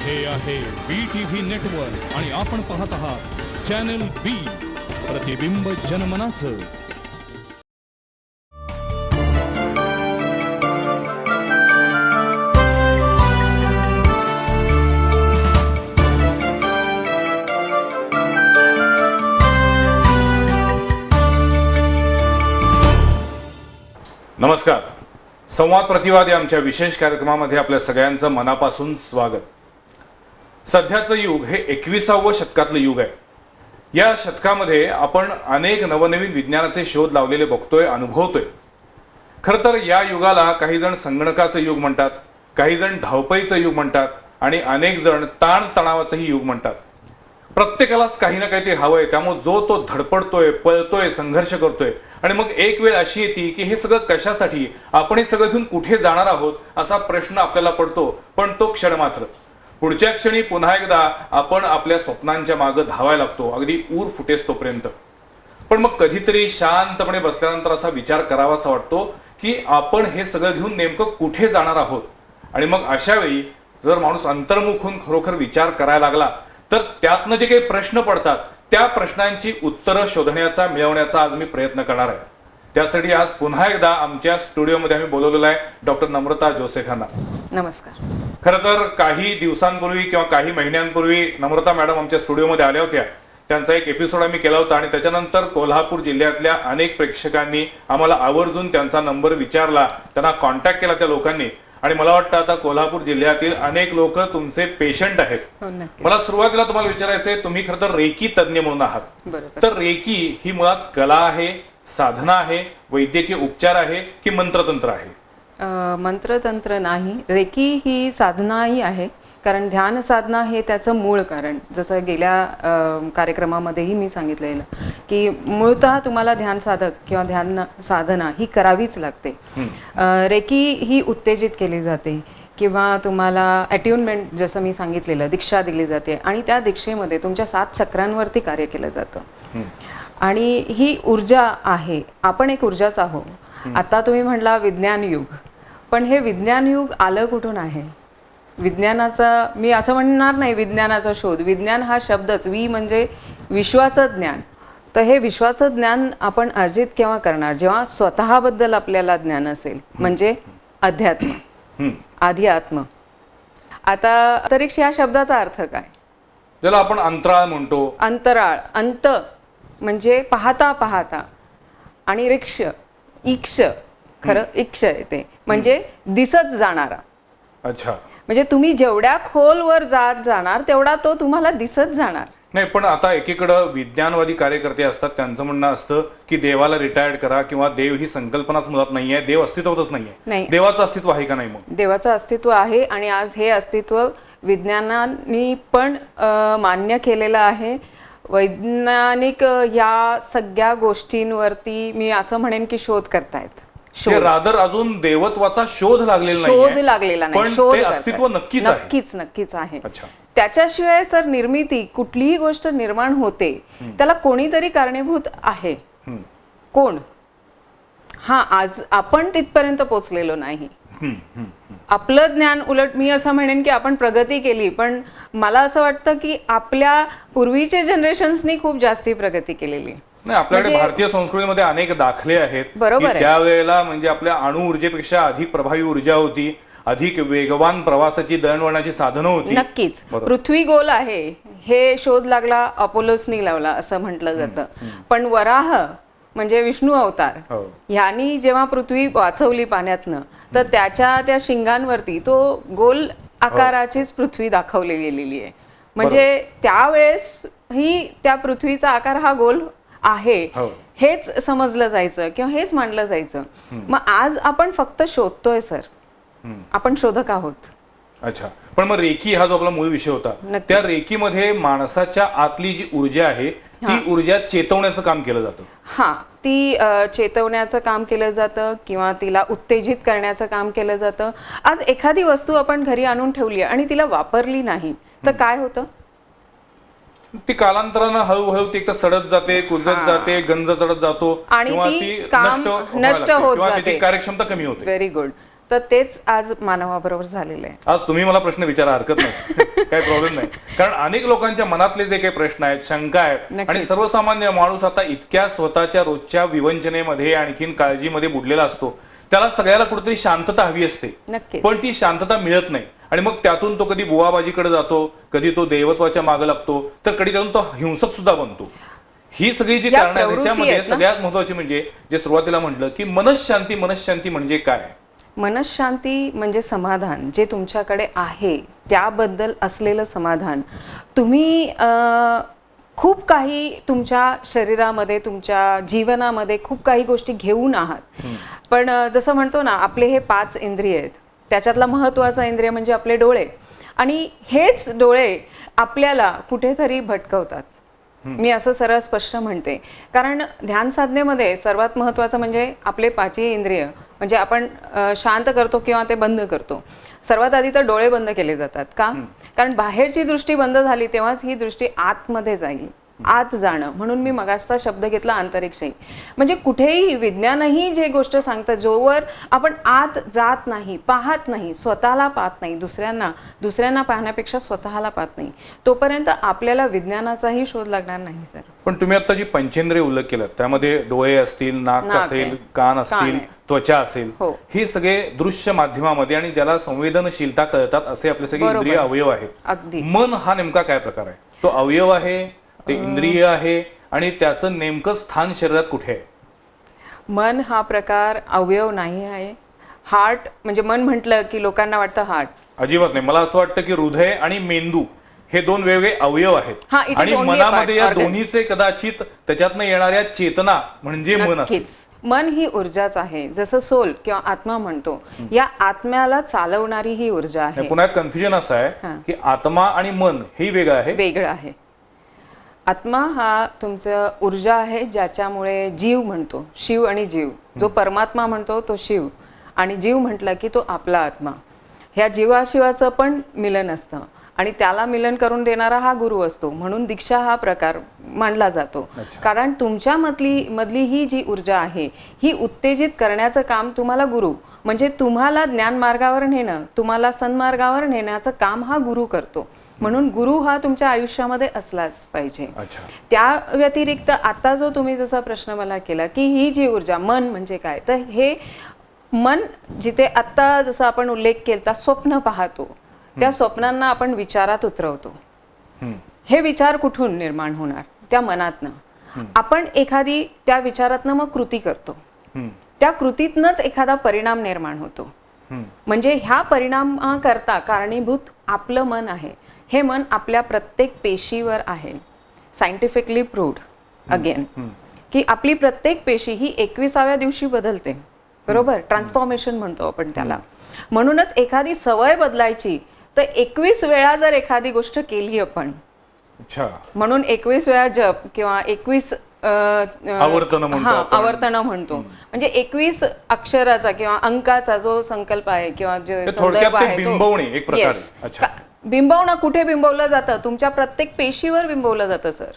हे आहे BTV network आणि आपण पाहत आहात चॅनल बी, प्रतिबिंब जनमनाचं. नमस्कार. संवाद प्रतिवाद या आमच्या विशेष कार्यक्रमामध्ये आपल्या सगळ्यांचं मनापासून स्वागत. सध्याचं युग हे 21व्या शतकातलं युग आहे. या शतकामध्ये आपण अनेक नवनवीन विज्ञानाचे शोध लावलेले बघतोय, अनुभवतोय. खरं तर या युगाला काही जण संगणकाचं युग म्हणतात, काही जण धावपळीचं युग म्हणतात आणि अनेक जण ताणतणावाचंही युग म्हणतात. प्रत्येकालाच काही ना काहीतरी हवंय, त्यामुळे जो तो धडपडतोय, पळतोय, संघर्ष करतोय. आणि मग एक वेळ अशी येते की हे सगळं कशासाठी, आपण हे सगळं घेऊन कुठे जाणार आहोत असा प्रश्न आपल्याला पडतो. पण तो क्षण मात्र, पुढच्या क्षणी पुन्हा एकदा आपण आपल्या स्वप्नांच्या मागे धावायला लागतो, अगदी ऊर फुटेस तोपर्यंत. पण मग कधीतरी शांतपणे बसल्यानंतर असा विचार करावासा वाटतो की आपण हे सगळं घेऊन नेमकं कुठे जाणार आहोत. आणि मग अशा वेळी जर माणूस अंतर्मुख होऊन खरोखर विचार करायला लागला तर त्यातनं जे काही प्रश्न पडतात त्या प्रश्नांची उत्तरं शोधण्याचा, मिळवण्याचा आज मी प्रयत्न करणार आहे. त्यासाठी आज पुन्हा एकदा आमच्या स्टुडिओमध्ये आम्ही बोलवलेलं आहे डॉक्टर नम्रता जोसेफ यांना. नमस्कार. खरं तर काही दिवसांपूर्वी किंवा काही महिन्यांपूर्वी नम्रता मॅडम आमच्या स्टुडिओमध्ये आल्या होत्या. त्यांचा एक एपिसोड आम्ही केला होता आणि त्याच्यानंतर कोल्हापूर जिल्ह्यातल्या अनेक प्रेक्षकांनी आम्हाला आवर्जून त्यांचा नंबर विचारला, त्यांना कॉन्टॅक्ट केला त्या लोकांनी. आणि मला वाटतं आता कोल्हापूर जिल्ह्यातील अनेक लोक तुमचे पेशंट आहेत. मला सुरुवातीला तुम्हाला विचारायचंय, तुम्ही खरं तर रेकी तज्ञ म्हणून आहात. तर रेकी ही मुळात कला आहे, साधना आहे, वैद्यकीय उपचार आहे की मंत्रतंत्र आहे? मंत्रतंत्र नाही, रेकी ही साधनाही आहे. कारण ध्यान साधना हे त्याचं मूळ कारण, जसं गेल्या कार्यक्रमामध्येही मी सांगितलेलं की मूळतः तुम्हाला ध्यान साधक किंवा ध्यान साधना ही करावीच लागते. रेकी ही उत्तेजित केली जाते किंवा तुम्हाला अट्युनमेंट, जसं मी सांगितलेलं, दीक्षा दिली जाते आणि त्या दीक्षेमध्ये तुमच्या 7 चक्रांवरती कार्य केलं जातं. आणि ही ऊर्जा आहे, आपण एक ऊर्जाच आहोत. आता तुम्ही म्हणला विज्ञान युग, पण हे विज्ञान युग आलं कुठून आहे? विज्ञानाचा, मी असं म्हणणार नाही विज्ञानाचा शोध, विज्ञान हा शब्दच, म्हणजे विश्वाचं ज्ञान. तर हे विश्वाचं ज्ञान आपण अर्जित केव्हा करणार? जेव्हा स्वतःबद्दल आपल्याला ज्ञान असेल, म्हणजे अध्यात्म, आधी आत्म. आता अंतरिक्ष या शब्दाचा अर्थ काय? ज्याला आपण अंतराळ म्हणतो. अंतराळ, अंत म्हणजे पाहता पाहता, आणि रिक्ष, इक्ष, खरं इक्ष येते म्हणजे दिसत जाणारा. अच्छा. म्हणजे तुम्ही जेवढ्या खोलवर जात जाणार तेवढा तो तुम्हाला दिसत जाणार. नाही, पण आता एकीकडं विज्ञानवादी कार्यकर्ते असतात, त्यांचं म्हणणं असतं की देवाला रिटायर्ड करा किंवा देव ही संकल्पनाच मुळात नाहीये, देव अस्तित्वातच नाहीये. देवाचं अस्तित्व आहे का नाही? मग देवाचं अस्तित्व आहे आणि आज हे अस्तित्व विज्ञानाने पण मान्य केलेलं आहे. वैज्ञानिक या सगळ्या गोष्टींवरती मी असं म्हणेन की शोध करतायत. रादर अजून देवत्वाचा शोध लागलेला नाही, पण ते अस्तित्व नक्कीच आहे. त्याच्याशिवाय सर निर्मिती, कुठलीही गोष्ट निर्माण होते त्याला कोणीतरी कारणीभूत आहे. कोण? हा, आज आपण तिथपर्यंत पोहोचलेलो नाही. आपलं ज्ञान, उलट मी असं म्हणेन की आपण प्रगती केली, पण मला असं वाटतं की आपल्या पूर्वीच्या जनरेशन्सनी खूप जास्ती प्रगती केलेली. नाही, आपल्याकडे भारतीय संस्कृतीमध्ये अनेक दाखले आहेत. बरोबर. त्यावेळेला म्हणजे आपल्या अणु ऊर्जेपेक्षा अधिक प्रभावी ऊर्जा होती, अधिक वेगवान प्रवासाची दळणवळणाची साधनं होती. नक्कीच. पृथ्वी गोल आहे हे शोध लागला अपोलोसनी लावला असं म्हटलं जातं. पण वराह म्हणजे विष्णू अवतार, ह्यांनी जेव्हा पृथ्वी वाचवली पाण्यातनं, तर त्या शिंगांवरती तो गोल आकाराचीच पृथ्वी दाखवली गेलेली आहे. म्हणजे त्यावेळेस ही त्या पृथ्वीचा आकार हा गोल आहे हेच समजलं जायचं किंवा हेच मानलं जायचं. मग आज आपण फक्त शोधतोय सर, आपण शोधक आहोत. अच्छा. पण मग रेकी हा जो आपला मूळ विषय होता, त्या रेकीमध्ये माणसाच्या आतली जी ऊर्जा आहे ती ऊर्जा चेतवण्याचं काम केलं जातं. हा, ती चेतवण्याचं काम केलं जातं किंवा तिला उत्तेजित करण्याचं काम केलं जातं. आज एखादी वस्तू आपण घरी आणून ठेवली आणि तिला वापरली नाही तर काय होतं? ती कालांतरानं हळूहळू ती सडत जाते, कुजत जाते, गंज चढत जातो आणि ती नष्ट होत जाते, कार्यक्षमता कमी होते. Very good. तर तेच आज मानवाबरोबर झालेलं आहे. आज तुम्ही मला प्रश्न विचारा, हरकत नाही, काही प्रॉब्लेम नाही. कारण अनेक लोकांच्या मनातले जे काही प्रश्न आहेत, शंका आहेत, नक्कीच. आणि सर्वसामान्य माणूस आता इतक्या स्वतःच्या रोजच्या विवंचनेमध्ये आणखीन काळजीमध्ये बुडलेला असतो, त्याला सगळ्याला कुठेतरी शांतता हवी असते, नक्कीच. पण ती शांतता मिळत नाही. आणि मग त्यातून तो कधी बुवाबाजीकडे जातो, कधी तो दैवत्वाच्या मागे लागतो, तर कधी त्यातून तो हिंसक सुद्धा बनतो. ही सगळी जी या कारण आहेत प्रवृत्ती त्याच्यामध्ये आहेत ना? सगळ्यात महत्वाची म्हणजे जे सुरुवातीला म्हटलं की मनशांती. मनशांती म्हणजे काय? मनशांती म्हणजे समाधान, जे तुमच्याकडे आहे त्याबद्दल असलेलं समाधान. तुम्ही खूप काही तुमच्या शरीरामध्ये, तुमच्या जीवनामध्ये खूप काही गोष्टी घेऊन आहात, पण जसं म्हणतो ना, आपले हे 5 इंद्रिय आहेत, त्याच्यातला महत्वाचा इंद्रिय म्हणजे आपले डोळे, आणि हेच डोळे आपल्याला कुठेतरी भटकवतात. मी असं सरळ स्पष्ट म्हणते, कारण ध्यान साधनेमध्ये सर्वात महत्वाचं म्हणजे आपले 5ही इंद्रिय, म्हणजे आपण शांत करतो किंवा ते बंद करतो. सर्वात आधी तर डोळे बंद केले जातात. का? कारण बाहेरची दृष्टी बंद झाली तेव्हाच ही दृष्टी आतमध्ये जाईल, आत जाणं. म्हणून मी मगाचा शब्द घेतला अंतरिक्षही. म्हणजे कुठेही विज्ञानही जे गोष्ट सांगतं, जोवर आपण आत जात नाही, पाहत नाही, स्वतःला पाहत नाही, दुसऱ्यांना पाहण्यापेक्षा स्वतःला पाहत नाही, तोपर्यंत आपल्याला विज्ञानाचाही शोध लागणार नाही सर. पण तुम्ही आता जी पंचेंद्रिय उल्लेख केलं त्यामध्ये डोळे असतील, नाक असेल, आहे. कान असतील, आहे. त्वचा असेल, हो. हे सगळे दृश्य माध्यमामध्ये आणि ज्याला संवेदनशीलता कळतात असे आपले सगळे बरोबर. इंद्रिय अवयव आहेत. अगदी. मन हा नेमका काय प्रकार आहे? तो अवयव आहे, ते इंद्रिय आहे, आणि त्याचं नेमकं स्थान शरीरात कुठे आहे? मन हा प्रकार अवयव नाही आहे. हार्ट म्हणजे मन म्हटलं की लोकांना वाटतं हार्ट. अजिबात नाही. मला असं वाटतं की हृदय आणि मेंदू हे 2 वेगवेगळे अवयव आहेत, हा, it is आणि only a मनामध्ये part, या organs. दोन्हीचे कदाचित त्याच्यातनं येणाऱ्या चेतना म्हणजे मन असेल. नक्कीच. मन ही ऊर्जाच आहे. जसं सोल किंवा आत्मा म्हणतो, या आत्म्याला चालवणारी ही ऊर्जा आहे. पुन्हा कन्फ्युजन असं आहे की आत्मा आणि मन हे वेगळं आहे. वेगळं आहे. आत्मा हा तुमचं ऊर्जा आहे, ज्याच्यामुळे जीव म्हणतो, शिव आणि जीव. जो परमात्मा म्हणतो तो शिव, आणि जीव म्हटला की तो आपला आत्मा. ह्या जीवाशिवाचं पण मिलन असतं, आणि त्याला मिलन करून देणारा हा गुरु असतो. म्हणून दीक्षा हा प्रकार मानला जातो. कारण तुमच्या मधली ही जी ऊर्जा आहे, ही उत्तेजित करण्याचं काम तुम्हाला गुरु, म्हणजे तुम्हाला ज्ञान मार्गावर नेणं, तुम्हाला सन्मार्गावर नेण्याचं काम हा गुरु करतो. म्हणून गुरु हा तुमच्या आयुष्यामध्ये असलाच पाहिजे. त्या व्यतिरिक्त आता जो तुम्ही जसा प्रश्न मला केला की ही जी ऊर्जा, मन म्हणजे काय, तर हे मन जिथे आत्ता जसं आपण उल्लेख केला, स्वप्न पाहतो, त्या स्वप्नांना आपण विचारात उतरवतो. हे विचार कुठून निर्माण होणार? त्या मनातनं. आपण एखादी त्या विचारातनं मग कृती करतो, त्या कृतीतनंच एखादा परिणाम निर्माण होतो. म्हणजे ह्या परिणामाकरता कारणीभूत आपलं मन आहे. हे मन आपल्या प्रत्येक पेशीवर आहे. सायंटिफिकली प्रूव्ड अगेन की आपली प्रत्येक पेशी ही 21व्या दिवशी बदलते. बरोबर? ट्रान्सफॉर्मेशन म्हणतो आपण त्याला. म्हणूनच एखादी सवय बदलायची तर 21 वेळा जर एखादी गोष्ट केली आपण, म्हणून 21 वेळा जप किंवा 21 आवर्तन म्हणतो, म्हणजे 21 अक्षराचा किंवा अंकाचा जो संकल्प आहे किंवा जो संदर्भ आहे, बिंबवणं कुठे बिंबवलं जातं? तुमच्या प्रत्येक पेशीवर बिंबवलं जातं सर.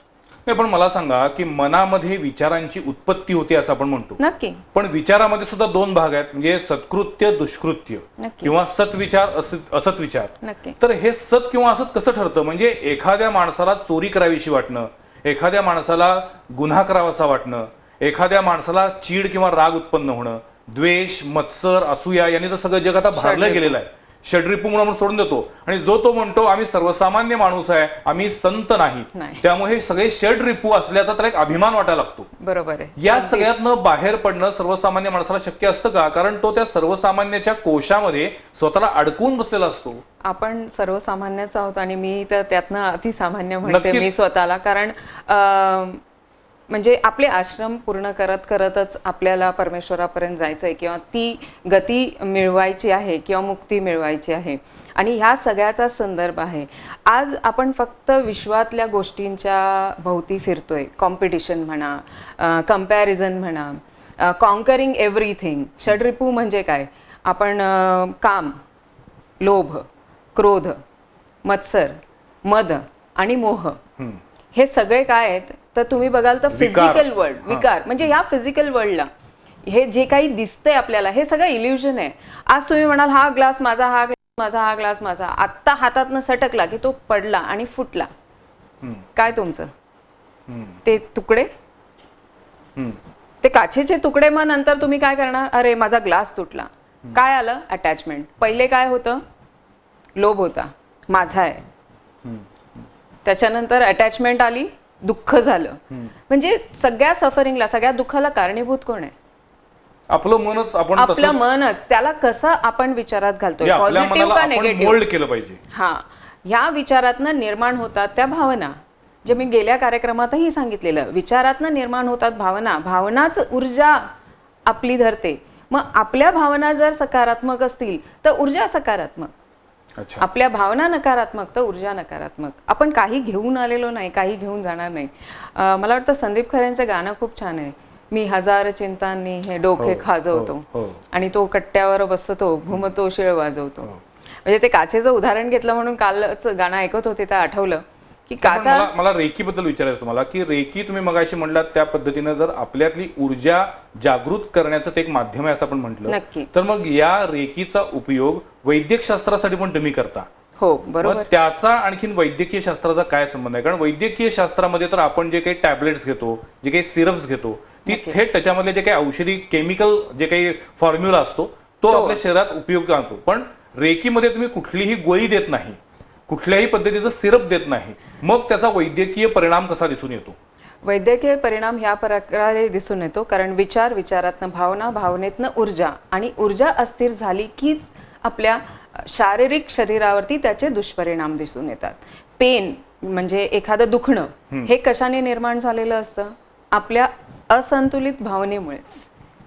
नाही, पण मला सांगा की मनामध्ये विचारांची उत्पत्ती होते असं आपण म्हणतो. नक्की. पण विचारामध्ये सुद्धा 2 भाग आहेत, म्हणजे सत्कृत्य, दुष्कृत्य, किंवा सत्विचार, असत्विचार. नक्की. तर हे सत किंवा असत कसं ठरतं? म्हणजे एखाद्या माणसाला चोरी करावीशी वाटणं, एखाद्या माणसाला गुन्हा करावासा वाटणं, एखाद्या माणसाला चीड किंवा राग उत्पन्न होणं, द्वेष, मत्सर, असूया यांनी तर सगळं जग आता भारलं गेलेलं आहे. षड्रिपू म्हणून सोडून देतो, आणि जो तो म्हणतो आम्ही सर्वसामान्य माणूस आहे, आम्ही संत नाही, त्यामुळे सगळे षड्रिपू असल्याचा तर एक अभिमान वाटायला लागतो. बरोबर आहे. या सगळ्यातनं बाहेर पडणं सर्वसामान्य माणसाला शक्य असतं का? कारण तो त्या सर्वसामान्याच्या कोशामध्ये स्वतःला अडकून बसलेला असतो. आपण सर्वसामान्यच आहोत, आणि मी तर त्यातनं अतिसामान्य म्हणते मी स्वतःला. कारण म्हणजे आपले आश्रम पूर्ण करतच आपल्याला परमेश्वरापर्यंत जायचंय, किंवा ती गती मिळवायची आहे, किंवा मुक्ती मिळवायची आहे, आणि ह्या सगळ्याचा संदर्भ आहे. आज आपण फक्त विश्वातल्या गोष्टींच्या भोवती फिरतोय. कॉम्पिटिशन म्हणा, कंपॅरिझन म्हणा, कॉन्करिंग एव्हरीथिंग. षड्रिपू म्हणजे काय? आपण काम, लोभ, क्रोध, मत्सर, मद आणि मोह, हे सगळे काय आहेत? तर तुम्ही बघाल तर फिजिकल वर्ल्ड, विकार म्हणजे ह्या फिजिकल वर्ल्डला हे जे काही दिसतंय आपल्याला हे सगळं इल्युजन आहे. आज तुम्ही म्हणाल हा ग्लास माझा, हा ग्लास माझा, हा ग्लास माझा, आत्ता हातातनं सटकला की तो पडला आणि फुटला. काय तुमचं ते तुकडे, ते काचेचे तुकडे, मग नंतर तुम्ही काय करणार, अरे माझा ग्लास तुटला. काय आलं, अटॅचमेंट. पहिले काय होतं, लोभ होता, माझा आहे. त्याच्यानंतर अटॅचमेंट आली, दुःख झालं. म्हणजे सगळ्या सफरिंगला, सगळ्या दुःखाला कारणीभूत कोण आहे? आपलं मनच. आपण आपलं मनच. त्याला कसं आपण विचारात घालतोय, पॉझिटिव्ह का निगेटिव्ह मोल्ड केलं पाहिजे. हा, ह्या विचारातनं निर्माण होतात त्या भावना, जे मी गेल्या कार्यक्रमातही सांगितलेलं. विचारातनं निर्माण होतात भावना, भावनाच ऊर्जा आपली धरते. मग आपल्या भावना जर सकारात्मक असतील तर ऊर्जा सकारात्मक, आपल्या भावना नकारात्मक तर ऊर्जा नकारात्मक. आपण काही घेऊन आलेलो नाही, काही घेऊन जाणार नाही. मला वाटतं संदीप खरेंचं गाणं खूप छान आहे, मी हजार चिंतांनी हे डोके खाजवतो, आणि तो कट्ट्यावर बसतो, घुमतो, शिळ वाजवतो. म्हणजे ते काचेचं उदाहरण घेतलं म्हणून कालच गाणं ऐकत होते तर आठवलं की काचा. मला रेकी बद्दल विचारायचं तुम्हाला, की रेकी तुम्ही मगाशी म्हणलात त्या पद्धतीनं जर आपल्यातली ऊर्जा जागृत करण्याचं ते एक माध्यम आहे असं आपण म्हटलं, तर मग या रेकीचा उपयोग वैद्यक शास्त्रासाठी पण तुम्ही करता. हो बरोबर. त्याचा आणखीन वैद्यकीय शास्त्राचा काय संबंध आहे? कारण वैद्यकीय शास्त्रामध्ये तर आपण जे काही टॅबलेट्स घेतो, जे काही सिरप्स घेतो, ती थेट त्याच्यामधले जे काही औषधी केमिकल जे काही फॉर्म्युला असतो तो आपल्या शरीरात उपयोग आणतो. पण रेकीमध्ये तुम्ही कुठलीही गोळी देत नाही, कुठल्याही पद्धतीचं सिरप देत नाही. मग त्याचा वैद्यकीय परिणाम कसा दिसून येतो? वैद्यकीय परिणाम ह्या प्रकारे दिसून येतो, कारण विचार, विचारातनं भावना, भावनेतनं ऊर्जा, आणि ऊर्जा अस्थिर झाली कीच आपल्या शारीरिक शरीरावरती त्याचे दुष्परिणाम दिसून येतात. पेन म्हणजे एखादं दुखणं हे कशाने निर्माण झालेलं असतं? आपल्या असंतुलित भावनेमुळेच,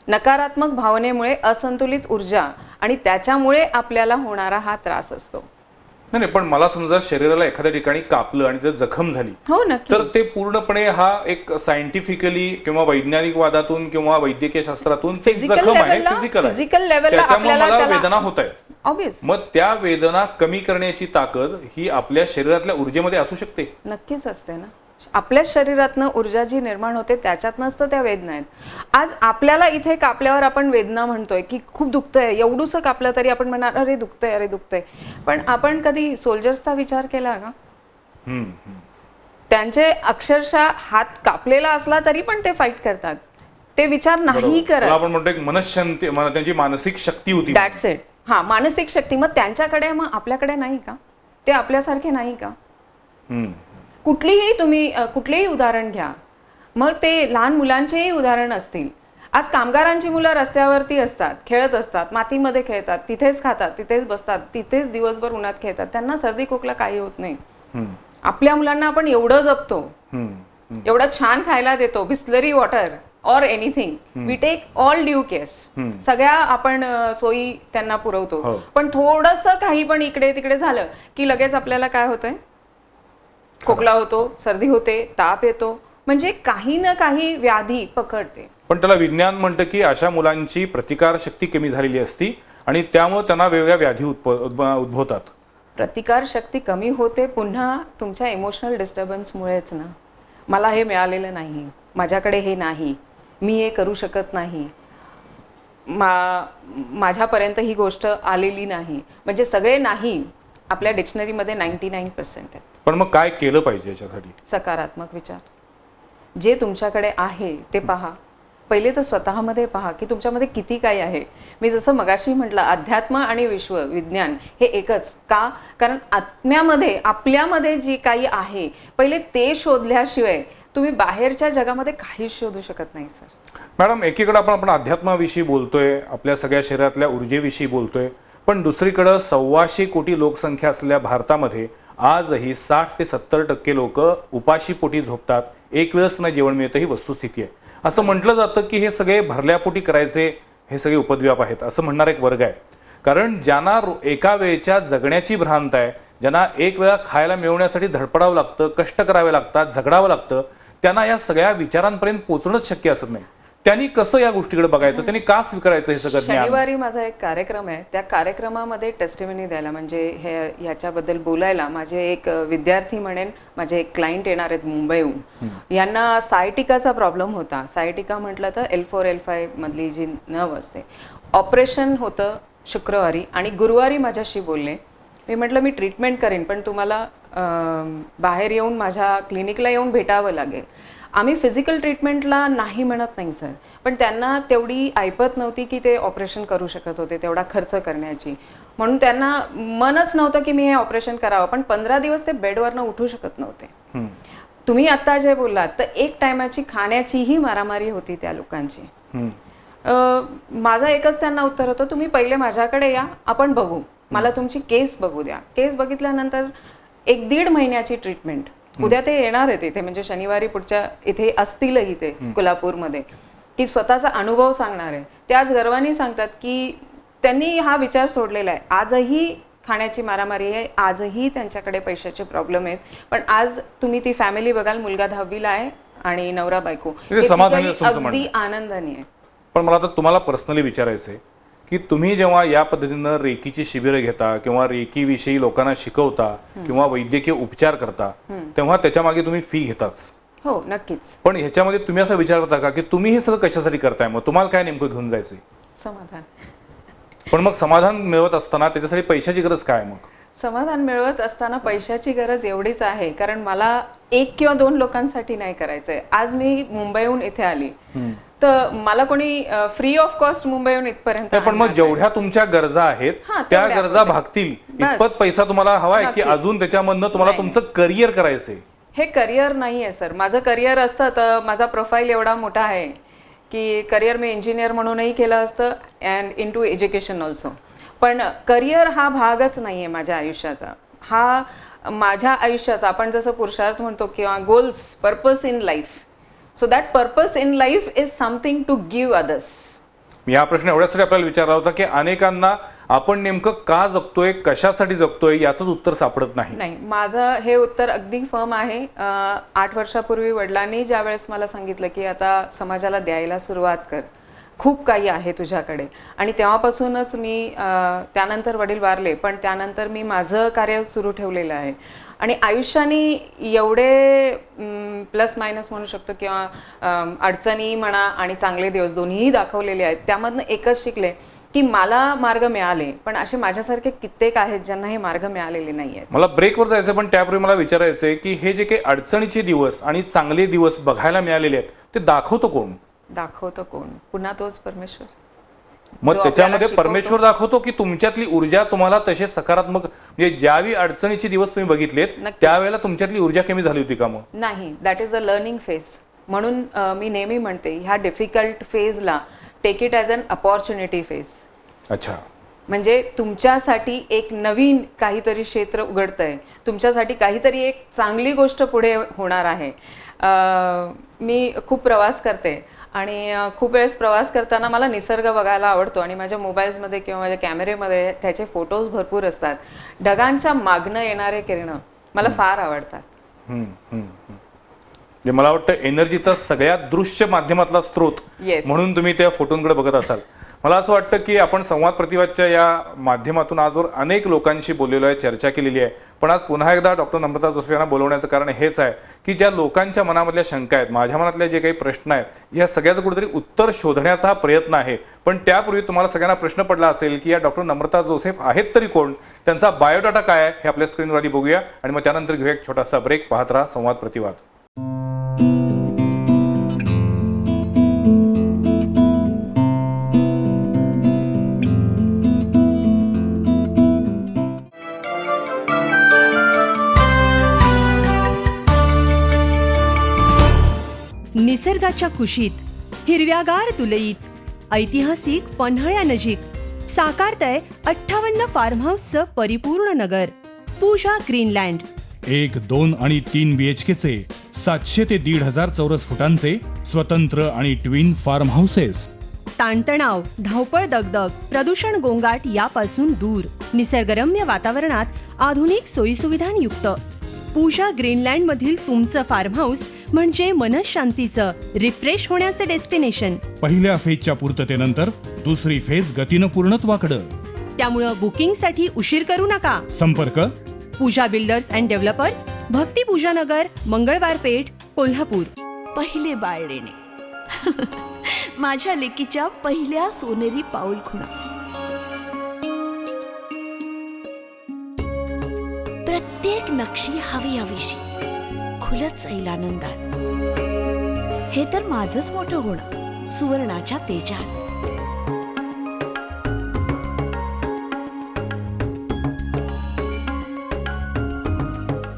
नकारात्मक भावनेमुळे असंतुलित ऊर्जा, आणि त्याच्यामुळे आपल्याला होणारा हा त्रास असतो. नाही, पण मला समजा शरीराला एखाद्या ठिकाणी कापलं आणि त्यात जखम झाली, हो नक्की, तर ते पूर्णपणे हा एक सायंटिफिकली किंवा वैज्ञानिक वादातून किंवा वैद्यकीय शास्त्रातून जखम आहे, फिजिकल लेवलला आपल्याला वेदना होत आहेत. ऑब्वियस, मग त्या वेदना कमी करण्याची ताकद ही आपल्या शरीरातल्या ऊर्जेमध्ये असू शकते. नक्कीच असते ना. आपल्या शरीरातनं ऊर्जा जी निर्माण होते त्याच्यातनंच तर त्या वेदना आहेत. आज आपल्याला इथे कापल्यावर आपण वेदना म्हणतोय की खूप दुखतंय, एवढूसं कापलं तरी आपण म्हणणार अरे दुखतंय, अरे दुखतंय. पण आपण कधी सोल्जर्सचा विचार केला का? त्यांचे अक्षरशः हात कापलेला असला तरी पण ते फाईट करतात, ते विचार नाही करत. आपण म्हणतो एक मनशांती, त्यांची मानसिक शक्ती होती. That's it. हा, मानसिक शक्ती. मग त्यांच्याकडे, मग आपल्याकडे नाही का? ते आपल्यासारखे नाही का? कुठलीही तुम्ही कुठलेही उदाहरण घ्या, मग ते लहान मुलांचेही उदाहरण असतील. आज कामगारांची मुलं रस्त्यावरती असतात, खेळत असतात, मातीमध्ये खेळतात, तिथेच खातात, तिथेच बसतात, तिथेच दिवसभर उन्हात खेळतात, त्यांना सर्दी खोकला काही होत नाही. आपल्या मुलांना आपण एवढं जपतो, एवढं छान खायला देतो, Bisleri water or anything, we take all due cares, सगळ्या आपण सोयी त्यांना पुरवतो. पण थोडंसं काही पण इकडे तिकडे झालं की लगेच आपल्याला काय होतंय, खोकला होतो, सर्दी होते, ताप येतो, म्हणजे काही ना काही व्याधी पकडते. पण त्याला विज्ञान म्हणतं की अशा मुलांची प्रतिकार शक्ती कमी झालेली असती आणि त्यामुळे त्यांना वेगवेगळ्या व्याधी उद्भवतात. प्रतिकार शक्ती कमी होते पुन्हा तुमच्या इमोशनल डिस्टर्बन्समुळेच ना. मला हे मिळालेलं नाही, माझ्याकडे हे नाही, मी हे करू शकत नाही, माझ्यापर्यंत ही गोष्ट आलेली नाही, म्हणजे सगळे नाही आपल्या डिक्शनरीमध्ये 99% आहेत. पण मग काय केलं पाहिजे याच्यासाठी? सकारात्मक विचार, जे तुमच्याकडे आहे ते पहा. पहिले तर स्वतःमध्ये पहा की तुमच्यामध्ये किती काही आहे. मी जसं मगाशी म्हटलं, अध्यात्म आणि विश्व विज्ञान हे एकच का? कारण आत्म्यामध्ये, आपल्यामध्ये जे काही आहे पहिले ते शोधल्याशिवाय तुम्ही बाहेरच्या जगामध्ये काहीच शोधू शकत नाही सर. मॅडम, एकीकडे आपण अध्यात्माविषयी बोलतोय, आपल्या सगळ्या शरीरातल्या ऊर्जेविषयी बोलतोय, पण दुसरीकडे 125 कोटी लोकसंख्या असलेल्या भारतामध्ये आजही 60 ते 70% लोक उपाशी पोटी झोपतात, एक वेळच त्यांना जेवण मिळतं, ही वस्तुस्थिती आहे. असं म्हटलं जातं की हे सगळे भरल्यापोटी करायचे हे सगळे उपद्व्याप आहेत असं म्हणणारा एक वर्ग आहे. कारण ज्यांना एका वेळेच्या जगण्याची भ्रांत आहे, ज्यांना एक वेळा खायला मिळवण्यासाठी धडपडावं लागतं, कष्ट करावे लागतात, झगडावं लागतं, त्यांना या सगळ्या विचारांपर्यंत पोहोचणंच शक्य असत नाही. त्यांनी कसं या गोष्टीकडे बघायचं, त्यांनी का स्वीकारायचं हे सगळं ज्ञान? शनिवारी माझा एक कार्यक्रम आहे, त्या कार्यक्रमामध्ये टेस्टिमनी द्यायला म्हणजे ह्याच्याबद्दल बोलायला माझे एक विद्यार्थी म्हणेन, माझे एक क्लायंट येणार आहेत मुंबईहून. यांना सायटिकाचा प्रॉब्लेम होता. सायटिका म्हटलं तर L4-L5 मधली जी नर्व असते. ऑपरेशन होतं शुक्रवारी आणि गुरुवारी माझ्याशी बोलले. मी म्हटलं मी ट्रीटमेंट करेन, पण तुम्हाला बाहेर येऊन माझ्या क्लिनिकला येऊन भेटावं लागेल. आम्ही फिजिकल ट्रीटमेंटला नाही म्हणत नाही सर, पण त्यांना तेवढी ऐपत नव्हती की ते ऑपरेशन करू शकत होते, तेवढा खर्च करण्याची. म्हणून त्यांना मनच नव्हतं की मी हे ऑपरेशन करावं. पण 15 दिवस ते बेडवरनं उठू शकत नव्हते. तुम्ही आता जे बोललात तर एक टायमाची खाण्याचीही मारामारी होती त्या लोकांची. माझं एकच त्यांना उत्तर होतं, तुम्ही पहिले माझ्याकडे या, आपण बघू, मला तुमची केस बघू द्या. केस बघितल्यानंतर 1-1.5 महिन्याची ट्रीटमेंट. उद्या ते येणार आहेत इथे, म्हणजे शनिवारी पुढच्या इथे असतीलही ते कोल्हापूरमध्ये, की स्वतःचा अनुभव सांगणार आहे. ते आज गर्वाने सांगतात की त्यांनी हा विचार सोडलेला आहे. आजही खाण्याची मारामारी आहे, आजही त्यांच्याकडे पैशाचे प्रॉब्लेम आहेत, पण आज तुम्ही ती फॅमिली बघाल, मुलगा 10वीला आहे आणि नवरा बायको अगदी आनंदाने आहे. पण मला आता तुम्हाला पर्सनली विचारायचंय की तुम्ही जेव्हा या पद्धतीनं रेकीची शिबिरं घेता किंवा रेकी विषयी लोकांना शिकवता किंवा वैद्यकीय उपचार करता, तेव्हा त्याच्या मागे तुम्ही फी घेताच. हो, नक्कीच. पण ह्याच्यामध्ये तुम्ही असं विचार करता का की तुम्ही हे सगळं कशासाठी करताय, मग तुम्हाला काय नेमकं घेऊन जायचंय? समाधान. पण मग समाधान मिळवत असताना त्याच्यासाठी पैशाची गरज काय? मग समाधान मिळवत असताना पैशाची गरज एवढीच आहे, कारण मला 1 किंवा 2 लोकांसाठी नाही करायचंय. आज मी मुंबईहून इथे आली तर मला कोणी फ्री ऑफ कॉस्ट मुंबईहून इथपर्यंत. पण मग जेवढ्या तुमच्या गरजा आहेत त्या गरजा भागतील इतपत पैसा तुम्हाला हवाय की अजून त्याच्यामधनं तुम्हाला तुमचं करिअर करायचंय? हे करिअर नाहीये सर. माझं करिअर असतं तर माझा प्रोफाईल एवढा मोठा आहे की करिअर मी इंजिनियर म्हणूनही केलं असतं and into education also. पण करिअर हा भागच नाहीये माझ्या आयुष्याचा. हा माझ्या आयुष्याचा, आपण जसं पुरुषार्थ म्हणतो किंवा goals, purpose in life. So that purpose in life is something to give others. मी हा प्रश्न एवढ्यासाठी आपल्याला विचारला होता की अनेकांना आपण नेमकं का जगतोय, कशासाठी जगतोय याचंच उत्तर सापडत नाही. माझं हे उत्तर अगदी फर्म आहे. 8 वर्षापूर्वी वडिलांनी ज्या वेळेस मला सांगितलं की आता समाजाला द्यायला सुरुवात कर, खूप काही आहे तुझ्याकडे, आणि तेव्हापासूनच मी, त्यानंतर वडील वारले, पण त्यानंतर मी माझं कार्य सुरू ठेवलेलं आहे. आणि आयुष्याने एवढे प्लस मायनस म्हणू शकतो किंवा अडचणी म्हणा आणि चांगले दिवस दोन्हीही दाखवलेले आहेत. त्यामधनं एकच शिकले की मला मार्ग मिळाले, पण असे माझ्यासारखे कित्येक आहेत ज्यांना हे मार्ग मिळालेले नाही आहेत. मला ब्रेकवर जायचं, पण त्यापूर्वी मला विचारायचंय की हे जे काही अडचणीचे दिवस आणि चांगले दिवस बघायला मिळालेले आहेत ते दाखवतो कोण? दाखवतो कोण? पुन्हा तोच परमेश्वर. मग त्याच्यामध्ये परमेश्वर दाखवतो की तुमच्यातली ऊर्जा तुम्हाला तसे सकारात्मक, म्हणजे ज्यावेळी अडचणीचे दिवस तुम्ही बघितलेत त्यावेळेला तुमच्यातली ऊर्जा कमी झाली होती का? मग नाही, that is a learning phase. म्हणून मी नेहमी म्हणते ह्या डिफिकल्ट फेजला take it as an opportunity phase. अच्छा, म्हणजे तुमच्यासाठी एक नवीन काहीतरी क्षेत्र उघडतंय, तुमच्यासाठी काहीतरी एक चांगली गोष्ट पुढे होणार आहे. मी खूप प्रवास करते आणि खूप वेळेस प्रवास करताना मला निसर्ग बघायला आवडतो आणि माझ्या मोबाईल्समध्ये किंवा माझ्या कॅमेरेमध्ये त्याचे फोटोज भरपूर असतात. ढगांच्या मागणं येणारे किरणं मला फार आवडतात. मला वाटतं एनर्जीचा सगळ्यात दृश्य माध्यमातला स्रोत म्हणून तुम्ही त्या फोटोंकडे बघत असाल. मला असं वाटतं की आपण संवाद प्रतिवादच्या या माध्यमातून आजवर अनेक लोकांशी बोललेलो आहे, चर्चा केलेली आहे. पण आज पुन्हा एकदा डॉक्टर नम्रता जोसेफ यांना बोलवण्याचं कारण हेच आहे की ज्या लोकांच्या मनामधल्या शंका आहेत, माझ्या मनातले जे काही प्रश्न आहेत, या सगळ्याचं कुठेतरी उत्तर शोधण्याचा हा प्रयत्न आहे. पण त्यापूर्वी तुम्हाला सगळ्यांना प्रश्न पडला असेल की या डॉक्टर नम्रता जोसेफ आहेत तरी कोण, त्यांचा बायोडाटा काय आहे, हे आपल्या स्क्रीनवर आधी बघूया आणि मग त्यानंतर घेऊया एक छोटासा ब्रेक. पाहत राहा संवाद प्रतिवाद. निसर्गाच्या कुशीत हिरव्यागार तुलईत ऐतिहासिक पन्हाळ्यानजीक साकारतंय 58 फार्म हाऊसचं परिपूर्ण नगर पूजा ग्रीनलँड. 1, 2 आणि 3 BHKचे 700 ते 1,500 चौरस फुटांचे स्वतंत्र आणि ट्विन फार्म हाऊसेस. ताणतणाव, धावपळ, दगदग, प्रदूषण, गोंगाट यापासून दूर निसर्गरम्य वातावरणात आधुनिक सोयीसुविधांयुक्त पूजा ग्रीनलँड मधील तुमचं फार्म हाऊस म्हणजे मनशांतीचं रिफ्रेश होण्याचे डेस्टिनेशन. पहिल्या फेजच्या पूर्ततेनंतर दुसरी फेज गतीनं पूर्णत्वाकडं. त्यामुळं बुकिंगसाठी उशीर करू नका. संपर्क पूजा बिल्डर्स अँड डेव्हलपर्स, भक्ती पूजा नगर, मंगळवार पेठ, कोल्हापूर. पहिले बाळ देणे माझ्या लेकीच्या पहिल्या सोनेरी पाऊल खुणा. प्रत्येक नक्षी हवी हवीशी खुलत जाईल आनंदात. हे तर माझंच मोठं होणं सुवर्णाच्या तेजात.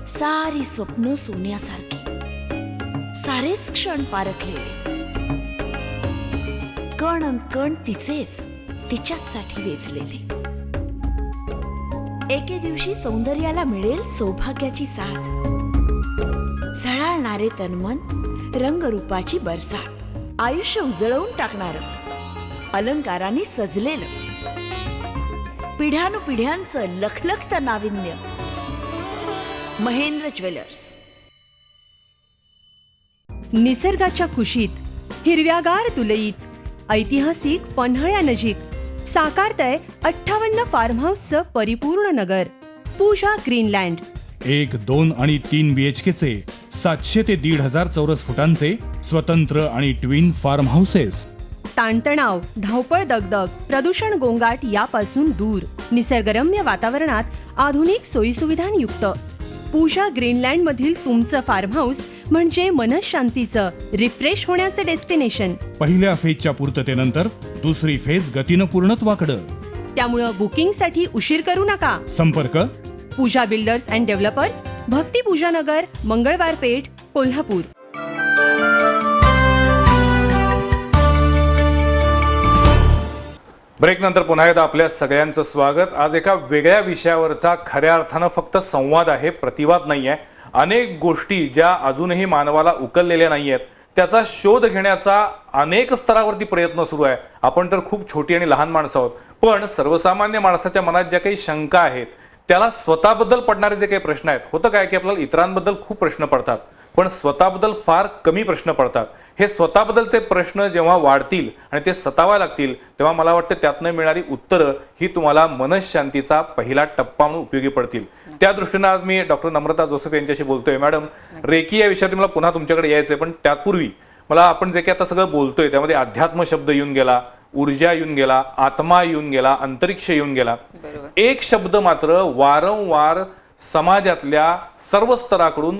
सारी स्वप्न सोन्यासारखी, सारेच क्षण पारखलेले, कण अन कण तिचेच तिच्याचसाठी वेचलेले. एके दिवशी सौंदर्याला मिळेल सौभाग्याची साथ, झळाळणारे तन्मन, रंगरूपाची बरसात, आयुष्य उजळवून टाकणार अलंकाराने सजलेलं, पिढ्यानुपिढ्यांचं लखलखतं नाविन्य. महेंद्र ज्वेलर्स. निसर्गाच्या कुशीत, हिरव्यागार तुलईत, ऐतिहासिक पन्हाळ्यानजीक साकारतंय 58 फार्म हाऊसचं परिपूर्ण नगर. पूजा ग्रीनलँड. 1, 2 आणि 3 BHKचे 700 ते 1,500 चौरस फुटांचे स्वतंत्र आणि ट्विन फार्म हाऊसेस. ताणतणाव, धावपळ, दगदग, प्रदूषण, गोंगाट यापासून दूर, निसर्गरम्य वातावरणात आधुनिक सोयीसुविधांयुक्त. पूजा ग्रीनलँड मधील तुमचं फार्म हाऊस म्हणजे मनशांतीचं रिफ्रेश होण्याचे डेस्टिनेशन. पहिल्या फेजच्या पूर्ततेनंतर दुसरी फेज गतीनं पूर्णत्वाकडं. त्यामुळं बुकिंगसाठी उशीर करू नका. संपर्क पूजा builders and developers, Bhakti Pooja Nagar, Mangalwar Peth, Kolhapur. Break नंतर पुन्हा एकदा आपल्या सगळ्यांचं स्वागत. आज एका वेगळ्या विषयावरचा खऱ्या अर्थानं फक्त संवाद आहे, प्रतिवाद नाही आहे. अनेक गोष्टी ज्या अजूनही मानवाला उकललेल्या नाही आहेत त्याचा शोध घेण्याचा अनेक स्तरावरती प्रयत्न सुरू आहे. आपण तर खूप छोटी आणि लहान माणसं आहोत, पण सर्वसामान्य माणसाच्या मनात ज्या काही शंका आहेत, त्याला स्वतःबद्दल पडणारे जे काही प्रश्न आहेत, होतं काय की आपल्याला इतरांबद्दल खूप प्रश्न पडतात पण स्वतःबद्दल फार कमी प्रश्न पडतात. हे स्वतःबद्दलचे प्रश्न जेव्हा वाढतील आणि ते सतावा लागतील तेव्हा मला वाटतं त्यातनं मिळणारी उत्तरं ही तुम्हाला मनशांतीचा पहिला टप्पा म्हणून उपयोगी पडतील. त्या दृष्टीनं आज मी डॉक्टर नम्रता जोसेफ यांच्याशी बोलतोय. मॅडम, रेकी या विषयात मला पुन्हा तुमच्याकडे यायचंय, पण त्यापूर्वी मला आपण जे काही आता सगळं बोलतोय त्यामध्ये अध्यात्म शब्द येऊन गेला, ऊर्जा येऊन गेला, आत्मा येऊन गेला, अंतरिक्ष येऊन गेला. एक शब्द मात्र वारंवार समाजातल्या सर्व स्तराकडून